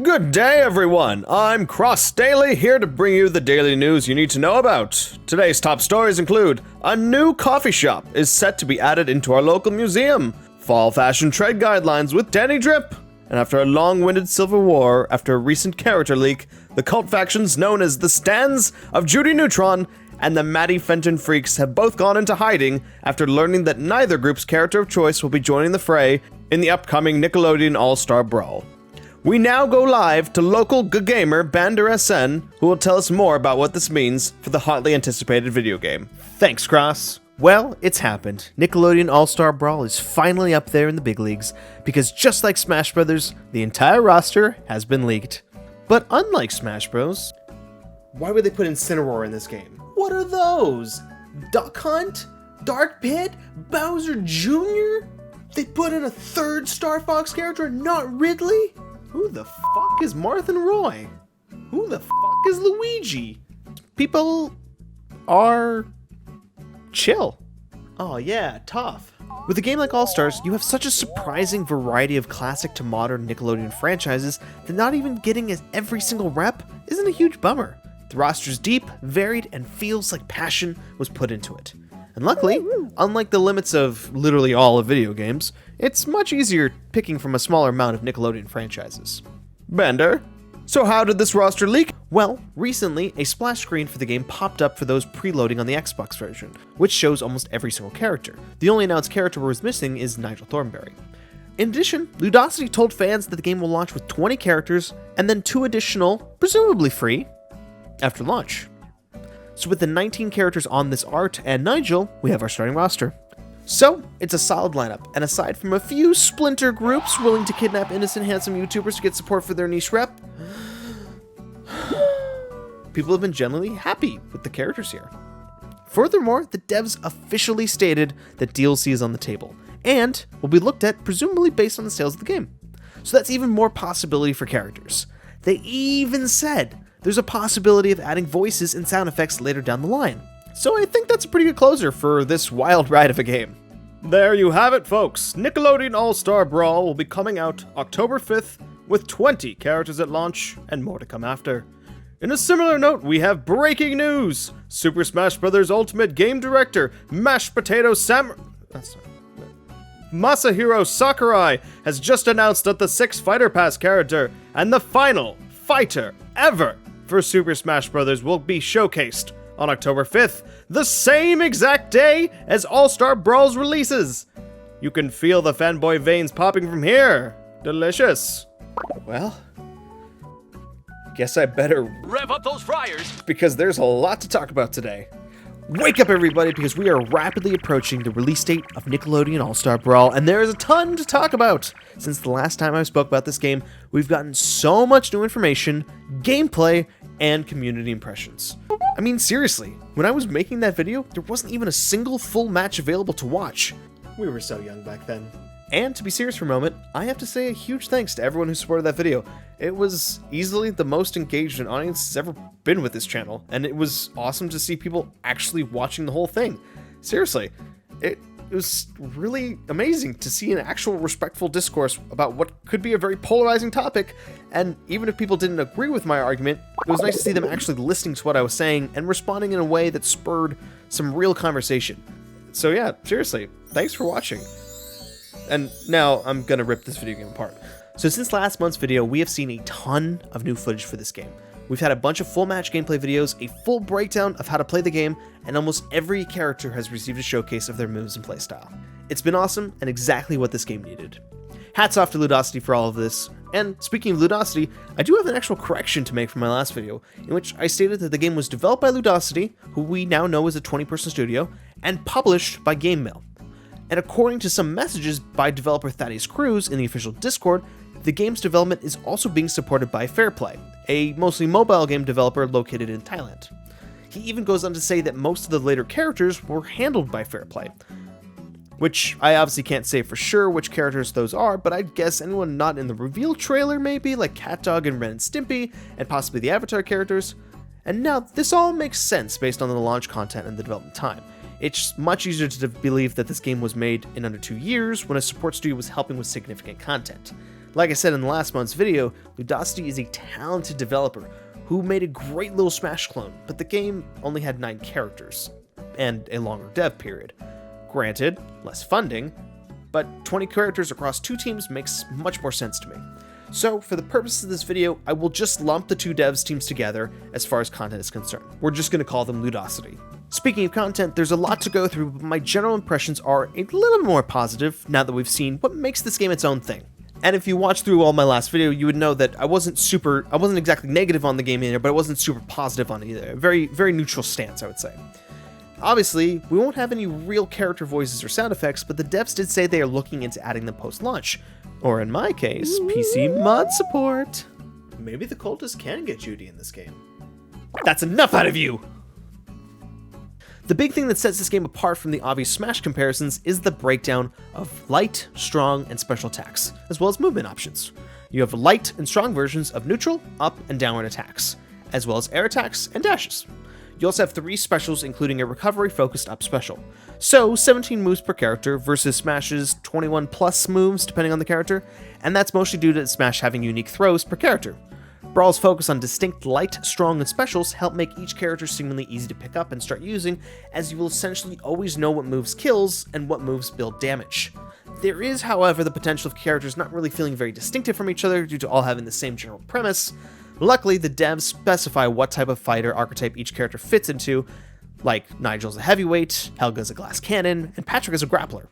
Good day, everyone. I'm Cross Daily, here to bring you the daily news you need to know about. Today's top stories include a new coffee shop is set to be added into our local museum, fall fashion trade guidelines with Danny Drip, and after a long-winded civil war after a recent character leak, the cult factions known as the Stans of Judy Neutron and the Maddie Fenton Freaks have both gone into hiding after learning that neither group's character of choice will be joining the fray in the upcoming Nickelodeon All Star Brawl. We now go live to local gamer BanderSN, who will tell us more about what this means for the hotly anticipated video game. Thanks, Cross. Well, it's happened. Nickelodeon All Star Brawl is finally up there in the big leagues, because just like Smash Bros., the entire roster has been leaked. But unlike Smash Bros., why would they put Incineroar in this game? What are those? Duck Hunt? Dark Pit? Bowser Jr.? They put in a third Star Fox character, not Ridley? Who the fuck is Marth and Roy? Who the fuck is Luigi? People are chill. Oh yeah, tough. With a game like All-Stars, you have such a surprising variety of classic to modern Nickelodeon franchises that not even getting every single rep isn't a huge bummer. The roster's deep, varied, and feels like passion was put into it. And luckily, unlike the limits of literally all of video games, it's much easier picking from a smaller amount of Nickelodeon franchises. Bender, so how did this roster leak? Well, recently, a splash screen for the game popped up for those preloading on the Xbox version, which shows almost every single character. The only announced character we're missing is Nigel Thornberry. In addition, Ludocity told fans that the game will launch with 20 characters, and then 2 additional, presumably free, after launch. So with the 19 characters on this art and Nigel, we have our starting roster. So, it's a solid lineup, and aside from a few splinter groups willing to kidnap innocent handsome YouTubers to get support for their niche rep, people have been generally happy with the characters here. Furthermore, the devs officially stated that DLC is on the table, and will be looked at presumably based on the sales of the game. So that's even more possibility for characters. They even said there's a possibility of adding voices and sound effects later down the line. So I think that's a pretty good closer for this wild ride of a game. There you have it, folks. Nickelodeon All Star Brawl will be coming out October 5th with 20 characters at launch and more to come after. In a similar note, we have breaking news. Super Smash Bros. Ultimate Game Director Masahiro Sakurai has just announced that the 6th Fighter Pass character and the final fighter ever for Super Smash Bros. Will be showcased on October 5th, the same exact day as All-Star Brawl's releases. You can feel the fanboy veins popping from here. Delicious. Well, guess I better rev up those fryers, because there's a lot to talk about today. Wake up, everybody, because we are rapidly approaching the release date of Nickelodeon All Star Brawl, and there is a ton to talk about. Since the last time I spoke about this game, we've gotten so much new information, gameplay, and community impressions. I mean, seriously, when I was making that video, there wasn't even a single full match available to watch. We were so young back then. And to be serious for a moment, I have to say a huge thanks to everyone who supported that video. It was easily the most engaged an audience has ever been with this channel, and it was awesome to see people actually watching the whole thing. Seriously, it was really amazing to see an actual respectful discourse about what could be a very polarizing topic, and even if people didn't agree with my argument, it was nice to see them actually listening to what I was saying and responding in a way that spurred some real conversation. So yeah, seriously, thanks for watching. And now I'm gonna rip this video game apart. So since last month's video, we have seen a ton of new footage for this game. We've had a bunch of full match gameplay videos, a full breakdown of how to play the game, and almost every character has received a showcase of their moves and playstyle. It's been awesome and exactly what this game needed. Hats off to Ludocity for all of this. And speaking of Ludocity, I do have an actual correction to make from my last video, in which I stated that the game was developed by Ludocity, who we now know is a 20-person studio, and published by GameMill. And according to some messages by developer Thaddeus Cruz in the official Discord, the game's development is also being supported by Fairplay, a mostly mobile game developer located in Thailand. He even goes on to say that most of the later characters were handled by Fairplay, which I obviously can't say for sure which characters those are, but I'd guess anyone not in the reveal trailer maybe, like CatDog and Ren and Stimpy, and possibly the Avatar characters. And now, this all makes sense based on the launch content and the development time. It's much easier to believe that this game was made in under 2 years when a support studio was helping with significant content. Like I said in the last month's video, Ludocity is a talented developer who made a great little Smash clone, but the game only had 9 characters, and a longer dev period. Granted, less funding, but 20 characters across 2 teams makes much more sense to me. So, for the purpose of this video, I will just lump the 2 devs teams together as far as content is concerned. We're just going to call them Ludocity. Speaking of content, there's a lot to go through, but my general impressions are a little more positive now that we've seen what makes this game its own thing. And if you watched through all my last video, you would know that I wasn't exactly negative on the game either, but I wasn't super positive on it either. A very, very neutral stance, I would say. Obviously, we won't have any real character voices or sound effects, but the devs did say they are looking into adding them post-launch. Or in my case, PC mod support. Maybe the cultists can get Judy in this game. That's enough out of you! The big thing that sets this game apart from the obvious Smash comparisons is the breakdown of light, strong, and special attacks, as well as movement options. You have light and strong versions of neutral, up, and downward attacks, as well as air attacks and dashes. You also have 3 specials, including a recovery-focused up special. So, 17 moves per character versus Smash's 21 plus moves, depending on the character, and that's mostly due to Smash having unique throws per character. Brawl's focus on distinct light, strong, and specials help make each character seemingly easy to pick up and start using, as you will essentially always know what moves kills and what moves build damage. There is, however, the potential of characters not really feeling very distinctive from each other due to all having the same general premise. Luckily, the devs specify what type of fighter archetype each character fits into, like Nigel's a heavyweight, Helga's a glass cannon, and Patrick is a grappler.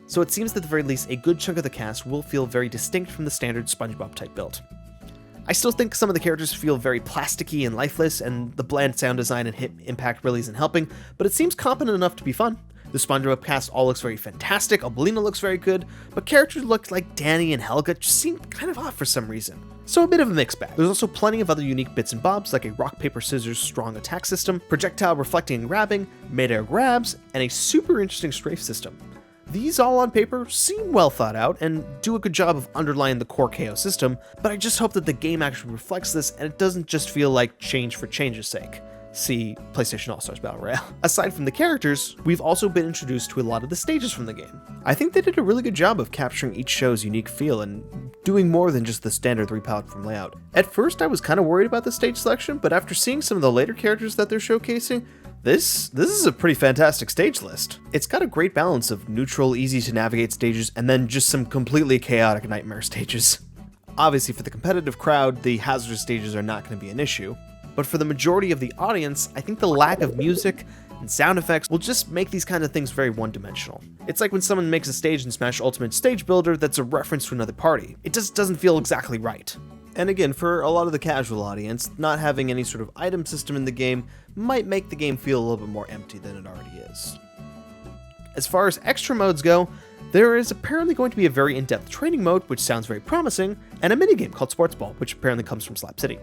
So it seems that at the very least a good chunk of the cast will feel very distinct from the standard SpongeBob type build. I still think some of the characters feel very plasticky and lifeless, and the bland sound design and hit impact really isn't helping, but it seems competent enough to be fun. The SpongeBob cast all looks very fantastic, Obelina looks very good, but characters look like Danny and Helga just seem kind of off for some reason. So a bit of a mixed bag. There's also plenty of other unique bits and bobs, like a rock, paper, scissors strong attack system, projectile reflecting and grabbing, mid-air grabs, and a super interesting strafe system. These all on paper seem well thought out and do a good job of underlying the core KO system, but I just hope that the game actually reflects this and it doesn't just feel like change for change's sake. See PlayStation All Stars Battle Royale. Aside from the characters, we've also been introduced to a lot of the stages from the game. I think they did a really good job of capturing each show's unique feel and doing more than just the standard 3-platform layout. At first I was kind of worried about the stage selection, but after seeing some of the later characters that they're showcasing, this is a pretty fantastic stage list. It's got a great balance of neutral, easy to navigate stages and then just some completely chaotic nightmare stages. Obviously for the competitive crowd, the hazardous stages are not going to be an issue, but for the majority of the audience, I think the lack of music and sound effects will just make these kind of things very one-dimensional. It's like when someone makes a stage in Smash Ultimate Stage Builder that's a reference to another party. It just doesn't feel exactly right. And again, for a lot of the casual audience, not having any sort of item system in the game might make the game feel a little bit more empty than it already is. As far as extra modes go, there is apparently going to be a very in-depth training mode, which sounds very promising, and a minigame called Sports Ball, which apparently comes from SlapCity.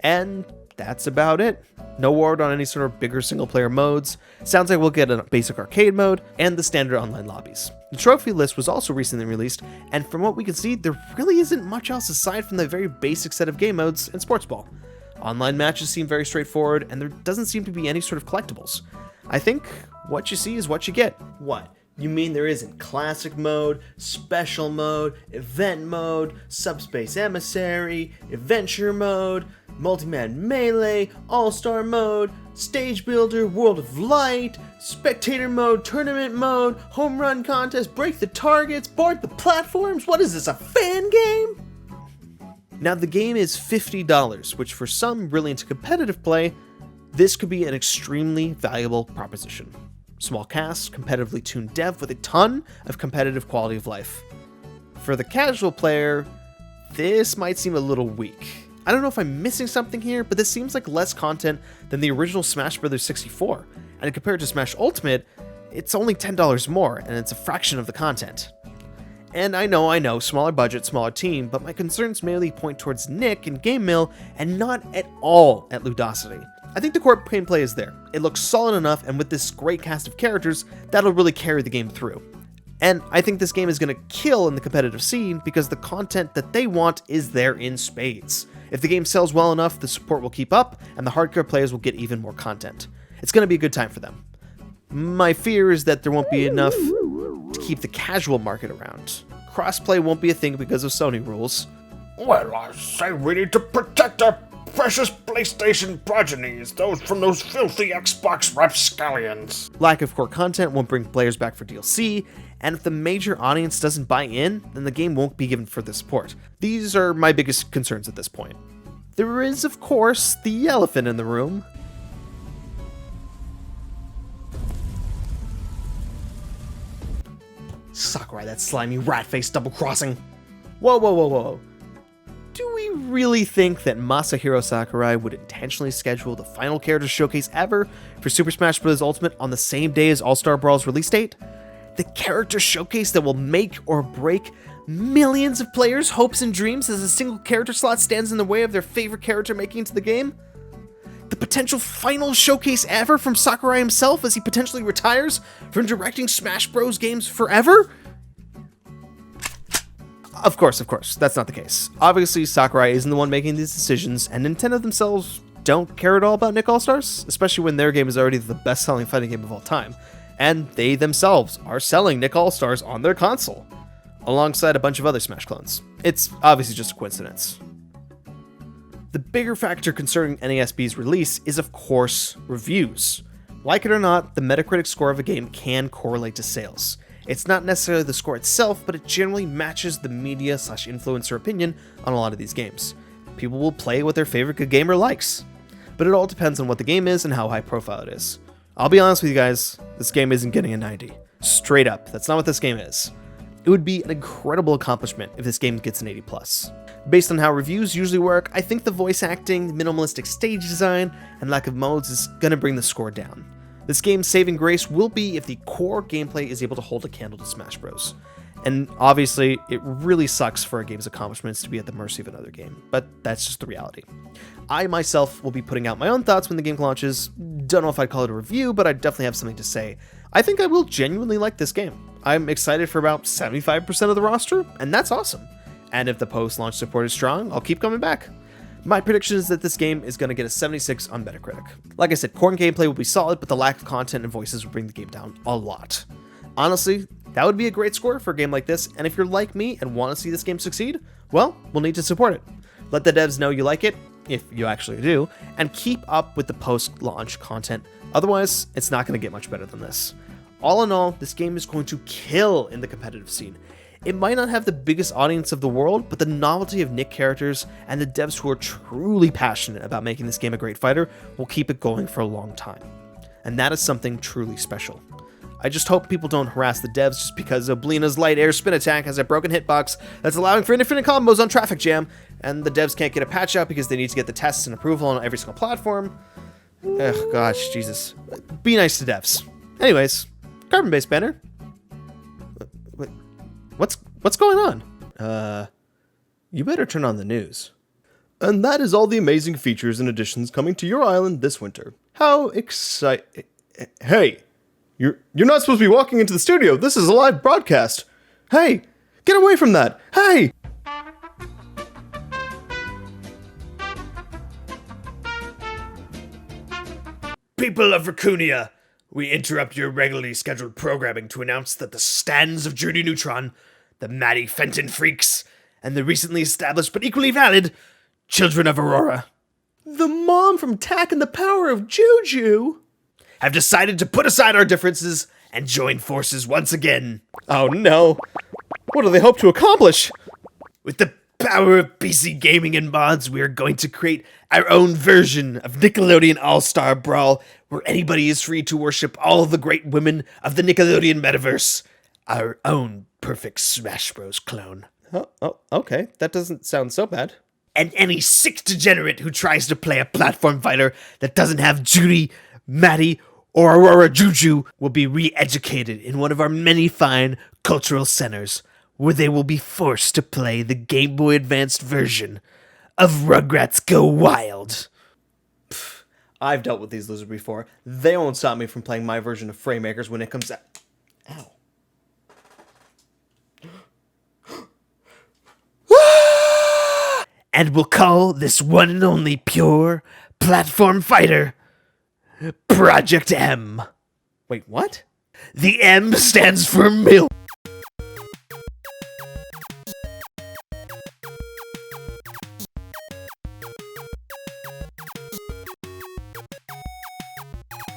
And that's about it. No word on any sort of bigger single-player modes. Sounds like we'll get a basic arcade mode and the standard online lobbies. The trophy list was also recently released, and from what we can see, there really isn't much else aside from the very basic set of game modes and Sports Ball. Online matches seem very straightforward, and there doesn't seem to be any sort of collectibles. I think what you see is what you get. What? You mean there isn't classic mode, special mode, event mode, subspace emissary, adventure mode, multi-man melee, all-star mode, stage builder, world of light, spectator mode, tournament mode, home run contest, break the targets, board the platforms? What is this, a fan game? Now the game is $50, which for some really into competitive play, this could be an extremely valuable proposition. Small cast, competitively tuned dev with a ton of competitive quality of life. For the casual player, this might seem a little weak. I don't know if I'm missing something here, but this seems like less content than the original Smash Bros. 64, and compared to Smash Ultimate, it's only $10 more, and it's a fraction of the content. And I know, smaller budget, smaller team, but my concerns mainly point towards Nick and Game Mill, and not at all at Ludocity. I think the core gameplay is there. It looks solid enough, and with this great cast of characters, that'll really carry the game through. And I think this game is going to kill in the competitive scene because the content that they want is there in spades. If the game sells well enough, the support will keep up, and the hardcore players will get even more content. It's going to be a good time for them. My fear is that there won't be enough to keep the casual market around. crossplay won't be a thing because of Sony rules. Well, I say we need to protect our precious PlayStation progenies, those from those filthy Xbox rapscallions. Lack of core content won't bring players back for DLC, and if the major audience doesn't buy in, then the game won't be given further support. These are my biggest concerns at this point. There is, of course, the elephant in the room. Sakurai, that slimy rat-faced double-crossing. Whoa. Do we really think that Masahiro Sakurai would intentionally schedule the final character showcase ever for Super Smash Bros. Ultimate on the same day as All Star Brawl's release date? The character showcase that will make or break millions of players' hopes and dreams as a single character slot stands in the way of their favorite character making it to the game? The potential final showcase ever from Sakurai himself as he potentially retires from directing Smash Bros. Games forever? Of course, that's not the case. Obviously, Sakurai isn't the one making these decisions, and Nintendo themselves don't care at all about Nick All-Stars, especially when their game is already the best-selling fighting game of all time, and they themselves are selling Nick All-Stars on their console, alongside a bunch of other Smash clones. It's obviously just a coincidence. The bigger factor concerning NASB's release is, of course, reviews. Like it or not, the Metacritic score of a game can correlate to sales. It's not necessarily the score itself, but it generally matches the media/influencer opinion on a lot of these games. People will play what their favorite good gamer likes. But it all depends on what the game is and how high profile it is. I'll be honest with you guys, this game isn't getting a 90. Straight up, that's not what this game is. It would be an incredible accomplishment if this game gets an 80+. Based on how reviews usually work, I think the voice acting, minimalistic stage design, and lack of modes is gonna bring the score down. This game's saving grace will be if the core gameplay is able to hold a candle to Smash Bros. And obviously, it really sucks for a game's accomplishments to be at the mercy of another game, but that's just the reality. I myself will be putting out my own thoughts when the game launches. Don't know if I'd call it a review, but I definitely have something to say. I think I will genuinely like this game. I'm excited for about 75% of the roster, and that's awesome. And if the post-launch support is strong, I'll keep coming back. My prediction is that this game is going to get a 76 on Metacritic. Like I said, core gameplay will be solid, but the lack of content and voices will bring the game down a lot. Honestly, that would be a great score for a game like this, and if you're like me and want to see this game succeed, well, we'll need to support it. Let the devs know you like it, if you actually do, and keep up with the post-launch content. Otherwise, it's not going to get much better than this. All in all, this game is going to kill in the competitive scene. It might not have the biggest audience of the world, but the novelty of Nick characters and the devs who are truly passionate about making this game a great fighter will keep it going for a long time. And that is something truly special. I just hope people don't harass the devs just because Oblina's light air spin attack has a broken hitbox that's allowing for infinite combos on Traffic Jam, and the devs can't get a patch out because they need to get the tests and approval on every single platform. Ugh, gosh, Jesus. Be nice to devs. Anyways, carbon-based banner. What's going on? You better turn on the news. And that is all the amazing features and additions coming to your island this winter. How exciting. Hey, you're not supposed to be walking into the studio. This is a live broadcast. Hey, get away from that. Hey! People of Racunia, we interrupt your regularly scheduled programming to announce that the stands of Judy Neutron, the Maddie Fenton Freaks, and the recently established but equally valid Children of Aurora, The mom from Tak and the Power of Juju, have decided to put aside our differences and join forces once again. Oh no. What do they hope to accomplish? With the power of PC gaming and mods, we are going to create our own version of Nickelodeon All Star Brawl, where anybody is free to worship all the great women of the Nickelodeon metaverse. Our own perfect Smash Bros. Clone. Oh, okay. That doesn't sound so bad. And any sick degenerate who tries to play a platform fighter that doesn't have Judy, Maddie, or Aurora Juju will be re-educated in one of our many fine cultural centers, where they will be forced to play the Game Boy Advanced version of Rugrats Go Wild. Pfft, I've dealt with these losers before. They won't stop me from playing my version of Framemakers when it comes out. Ow. And we'll call this one and only pure platform fighter Project M. Wait, what? The M stands for milk.